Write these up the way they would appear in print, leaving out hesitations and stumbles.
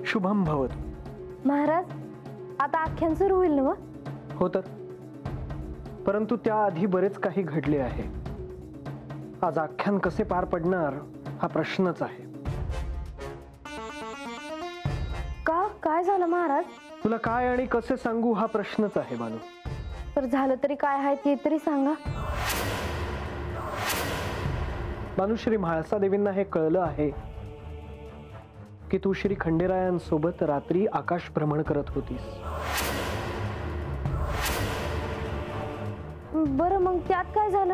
शुभम भवतु. महाराज, आता आख्यान सुरू होईल ना? हो तर, परंतु त्याआधी बरेच काही घडले आहे. आज आख्यान कसे पार पडणार हा प्रश्नच आहे. का, काय झालं महाराज? तुला काय आणि कसे सांगू हा प्रश्नच आहे बानू. तर झालं तरी काय आहे ते तरी सांगा. बानू, श्री म्हाळसा देवींना हे कळलं आहे की तू श्री खंडेरायांसोबत रात्री आकाश भ्रमण करत होतीस. बरं, मग त्यात काय झालं?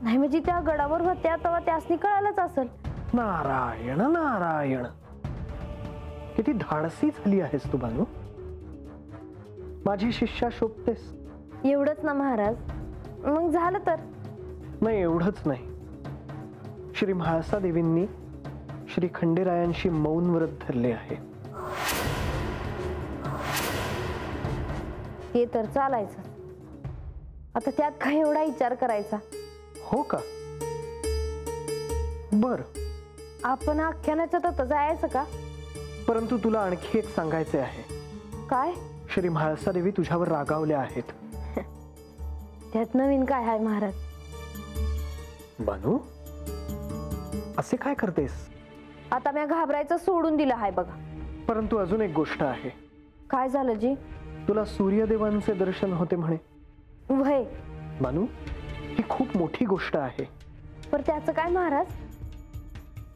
नाही म्हणजे त्या गडावर होत्या तेव्हा त्यासनी कळालंच असेल. नारायण नारायण, किती धाडसी झाली आहेस तू बानू. माझी शिष्या शोभतेस. एवढंच ना महाराज? मग झालं तर? नाही, एवढंच नाही. श्री म्हाळसा देवींनी श्री खंडेरायांशी मौन व्रत धरले आहे. हे तर चालायचं. आता त्यात काय एवढा विचार करायचा? हो का? बर, आपण आख्यानाच्या तर जायचं का? परंतु तुला आणखी एक सांगायचे आहे. काय? श्री म्हाळसा देवी तुझ्यावर रागावल्या आहेत. त्यात नवीन काय आहे महाराज? बानू, असे काय करतेस? आता मी घाबरायचं सोडून दिलं आहे बघा. परंतु अजून एक गोष्ट आहे. काय झालं जी? तुला सूर्यदेवांचे दर्शन होते म्हणे. वय बानू, ही खूप मोठी गोष्ट आहे. पर त्याचं काय महाराज?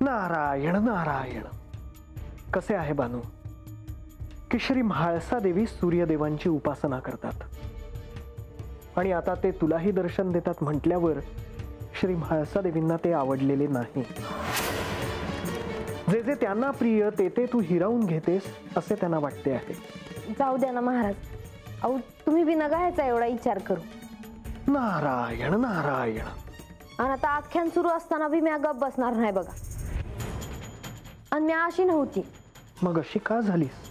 नारायण नारायण. कसे आहे बानू की श्री म्हाळसा देवी सूर्यदेवांची उपासना करतात आणि आता ते तुलाही दर्शन देतात म्हटल्यावर श्री म्हाळसा देवींना ते आवडलेले नाही. जे जे त्यांना प्रिय ते ते तू हिरावून घेतेस असे त्यांना वाटते आहे. जाऊ द्या ना महाराज. अहो, तुम्ही बी नगायचा एवढा विचार करू. नारायण नारायण. आणि आता आख्यान सुरू असताना बी मी गप बसणार नाही बघा. आणि मी अशी नव्हती. मग अशी का झालीस?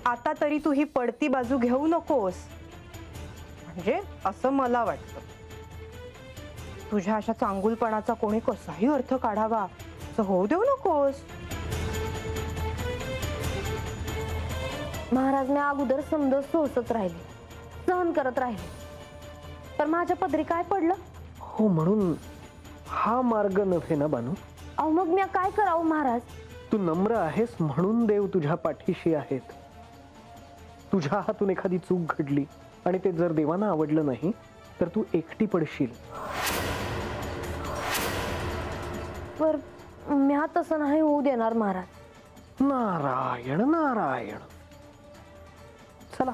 आता तरी तू ही पडती बाजू घेऊ नकोस. म्हणजे असं मला वाटतं, तुझ्या अशा चांगुलपणाचा कोणी कसाही अर्थ काढावा असं होऊ देऊ नकोस. महाराज, मी अगोदर समज सोसत राहिले, सहन करत राहिले, तर माझ्या पदरी काय पडलं? हो, म्हणून हा मार्ग नव्हे ना बानू. अहो, मग मी काय करावं महाराज? तू नम्र आहेस म्हणून देव तुझ्या पाठीशी आहेत. तुझ्या हातून एखादी चूक घडली आणि ते जर देवांना आवडलं नाही तर तू एकटी पडशील. पर मी तसं नाही होऊ देणार महाराज. नारायण नारायण. चला,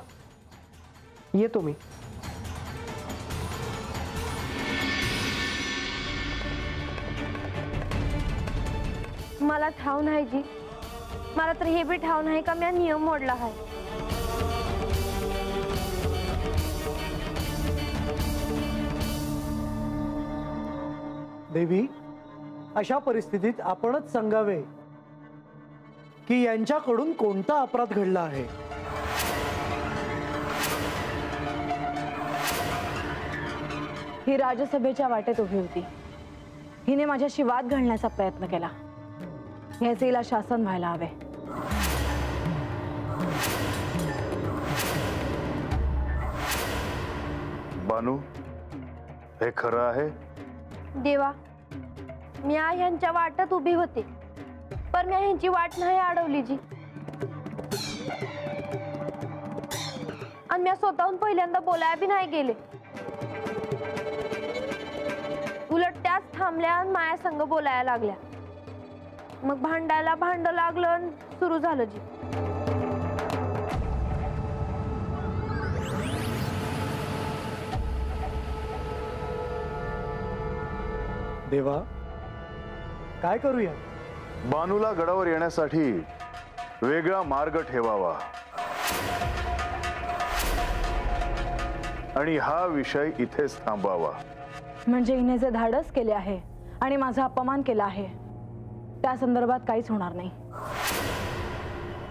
येतो मी. मला ठाव नाही जी. मला तर हे बी ठाव नाही का मी नियम मोडला आहे. देवी, अशा परिस्थितीत आपणच सांगावे की यांच्याकडून कोणता अपराध घडला आहे. ही राजसभेच्या वाटेत उभी होती. हिने माझ्याशी वाद घालण्याचा प्रयत्न केला. याचे हिला शासन व्हायला हवे. बानू, हे खरं आहे? देवा, मी ह्यांच्या वाटत उभी होते, पण मी ह्यांची वाट नाही अडवली जी. आणि मी स्वतःहून पहिल्यांदा बोलायला बी नाही गेले. उलट त्याच थांबल्या आणि माया संग बोलायला लागल्या. मग भांडायला भांड लागलं आणि सुरू झालं जी. देवा, काय करूया? बानूला गडावर येण्यासाठी वेगळा मार्ग ठेवावा आणि हा विषय इथेच थांबावा. म्हणजे हिने जे धाडस केले आहे आणि माझा अपमान केला आहे त्या संदर्भात काहीच होणार नाही.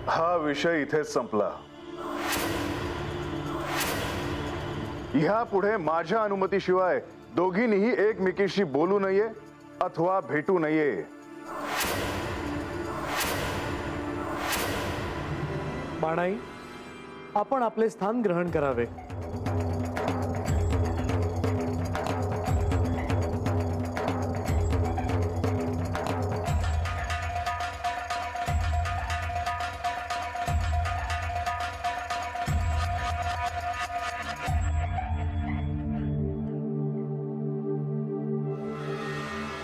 हा विषय इथेच संपला. ह्या पुढे माझ्या अनुमतीशिवाय दोघींनीही एकमेकीशी बोलू नये अथवा भेटू नये. बाणाई, आपण आपले स्थान ग्रहण करावे.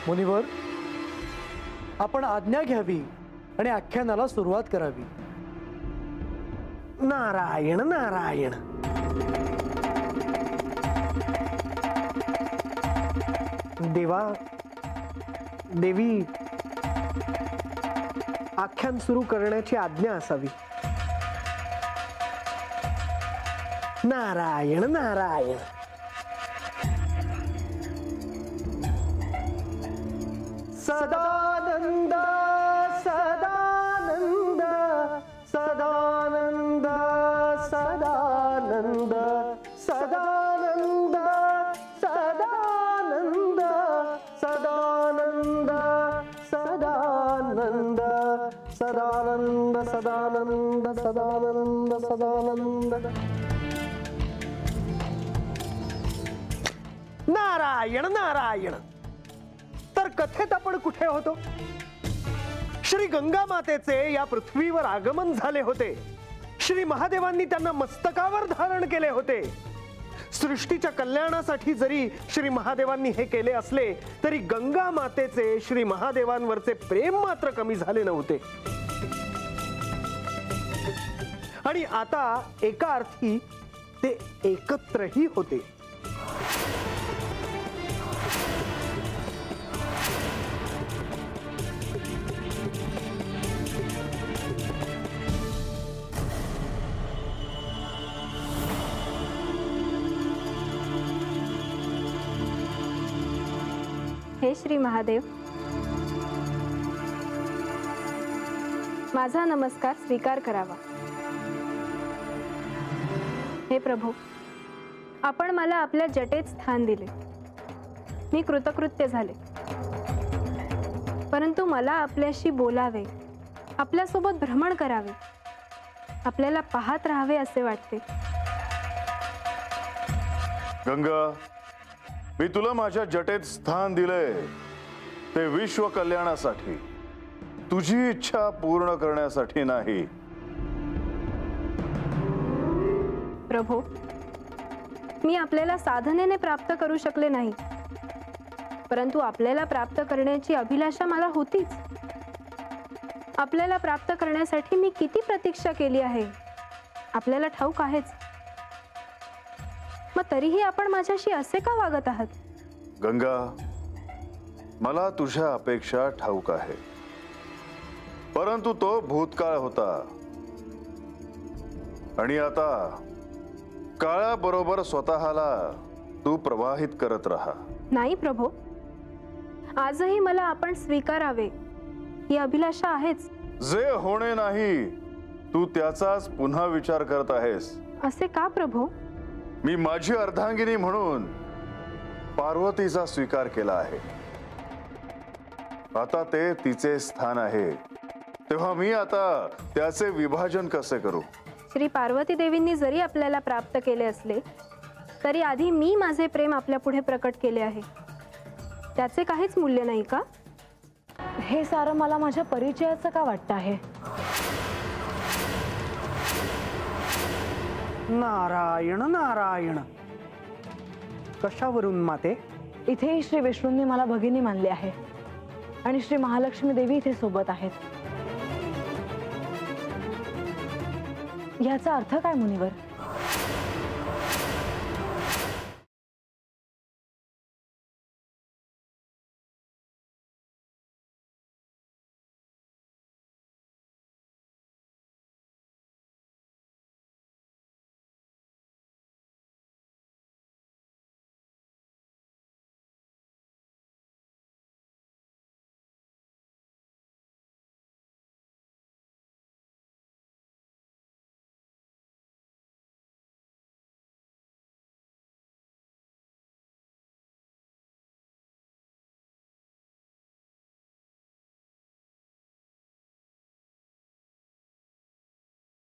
मुनिवर, आपण आज्ञा घ्यावी आणि आख्यानाला सुरुवात करावी. नारायण नारायण. देवा देवी, आख्यान सुरू करण्याची आज्ञा असावी. नारायण नारायण. सदानंद सदानंद सदानंद सदानंद सदानंद सदानंद सदानंद सदानंद सदानंद सदानंद सदानंद सदानंद. नारायण नारायण. तर कथेत आपण कुठे होतो? श्री गंगा मातेचे या पृथ्वीवर आगमन झाले होते. श्री महादेवांनी त्यांना मस्तकावर धारण केले होते. सृष्टीच्या कल्याणासाठी जरी श्री महादेवांनी हे केले असले तरी गंगा मातेचे श्री महादेवांवरचे प्रेम मात्र कमी झाले नव्हते. आणि आता एका अर्थी ते एकत्रही होते. हे श्री महादेव, माझा नमस्कार स्वीकार करावा. हे प्रभू, आपण मला आपल्या जटेत स्थान दिले. मी कृतकृत्य झाले. परंतु मला आपल्याशी बोलावे, आपल्यासोबत भ्रमण करावे, आपल्याला पाहत राहावे असे वाटते. गंगा, मी तुला माझ्या जटेत स्थान दिलंय ते विश्व कल्याणासाठी, तुझी इच्छा पूर्ण करण्यासाठी नाही. प्रभू, मी आपल्याला साधनेने प्राप्त करू शकले नाही, परंतु आपल्याला प्राप्त करण्याची अभिलाषा मला होतीच. आपल्याला प्राप्त करण्यासाठी मी किती प्रतीक्षा केली आहे आपल्याला ठाऊक आहेच. मग तरीही आपण माझ्याशी असे का वागत आहात? गंगा, मला तुझ्या अपेक्षा ठाऊक आहे, परंतु तो भूतकाळ होता आणि आता काळाबरोबर स्वतःला तू प्रवाहित करत राहा. नाही प्रभू, आजही मला आपण स्वीकारावे ही अभिलाषा आहेच. जे होणे नाही तू त्याचाच पुन्हा विचार करत आहेस. असे का प्रभू? मी माझी अर्धांगिनी म्हणून पार्वतीचा स्वीकार केला आहे. आता ते तिचे स्थान आहे, तेव्हा मी आता त्याचे विभाजन कसे करू? श्री पार्वती देवींनी जरी आपल्याला प्राप्त केले असले तरी आधी मी माझे प्रेम आपल्या पुढे प्रकट केले आहे. त्याचे काहीच मूल्य नाही का? हे सारं मला माझ्या परिचयाचं का वाटतं आहे? नारायण नारायण. कशावरून माते? इथेही श्री विष्णूंनी मला भगिनी मानले आहे आणि श्री महालक्ष्मी देवी इथे सोबत आहेत. याचा अर्थ काय मुनिवर?